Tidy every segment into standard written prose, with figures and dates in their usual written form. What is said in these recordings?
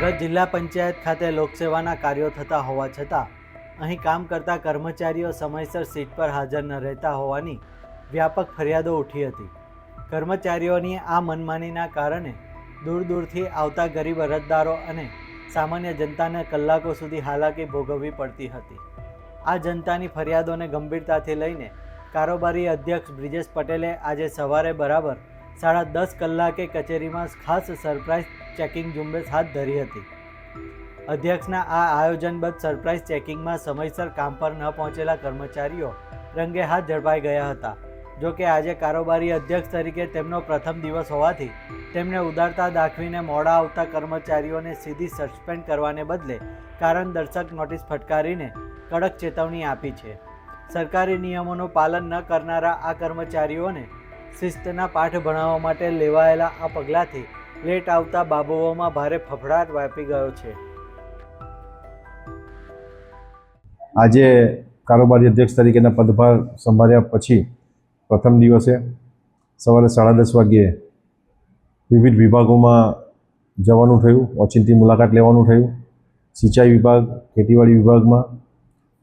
સુરત જિલ્લા પંચાયત ખાતે લોકસેવાના કાર્યો થતા હોવા છતાં અહીં કામ કરતા કર્મચારીઓ સમયસર સીટ પર હાજર ન રહેતા હોવાની વ્યાપક ફરિયાદો ઉઠી હતી। કર્મચારીઓની આ મનમાનીના કારણે દૂર દૂરથી આવતા ગરીબ અરજદારો અને સામાન્ય જનતાને કલાકો સુધી હાલાકી ભોગવવી પડતી હતી। આ જનતાની ફરિયાદોને ગંભીરતાથી લઈને કારોબારી અધ્યક્ષ બ્રિજેશ પટેલે આજે સવારે બરાબર 10:30 કલાકે કચેરીમાં ખાસ સરપ્રાઇઝ ચેકિંગ ઝુંબેશ હાથ ધરી હતી। અધ્યક્ષના આ આયોજનબદ્ધ સરપ્રાઇઝ ચેકિંગમાં સમયસર કામ પર ન પહોંચેલા કર્મચારીઓ રંગે હાથ ઝડપાઈ ગયા હતા। જો કે આજે કારોબારી અધ્યક્ષ તરીકે તેમનો પ્રથમ દિવસ હોવાથી તેમને ઉદારતા દાખવીને મોડા આવતા કર્મચારીઓને સીધી સસ્પેન્ડ કરવાને બદલે કારણદર્શક નોટિસ ફટકારીને કડક ચેતવણી આપી છે। સરકારી નિયમોનું પાલન ન કરનારા આ કર્મચારીઓને શિસ્તના પાઠ ભણાવવા માટે લેવાયેલા આ પગલાંથી લેટ આવતા બાબુઓમાં ભારે ફફડાટ વ્યાપી ગયો છે। આજે કારોબારી અધ્યક્ષ તરીકેના પદભાર સંભાળ્યા પછી પ્રથમ દિવસે સવારે 10:30 વાગ્યે વિવિધ વિભાગોમાં જવાનું થયું, ઓચિંતી મુલાકાત લેવાનું થયું। સિંચાઈ વિભાગ, ખેતીવાડી વિભાગમાં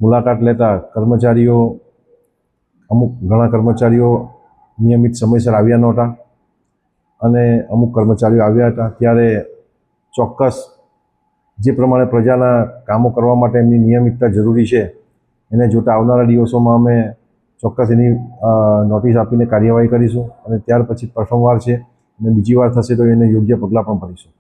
મુલાકાત લેતા કર્મચારીઓ ઘણા કર્મચારીઓ નિયમિત સમયસર આવ્યા નહોતા અને અમુક કર્મચારીઓ આવ્યા હતા ત્યારે ચોક્કસ જે પ્રમાણે પ્રજાના કામો કરવા માટે એમની નિયમિતતા જરૂરી છે એને જોતા આવનારા દિવસોમાં અમે ચોક્કસ એની નોટિસ આપીને કાર્યવાહી કરીશું અને ત્યાર પછી પ્રથમવાર છે અને બીજી વાર થશે તો એને યોગ્ય પગલાં પણ ભરીશું।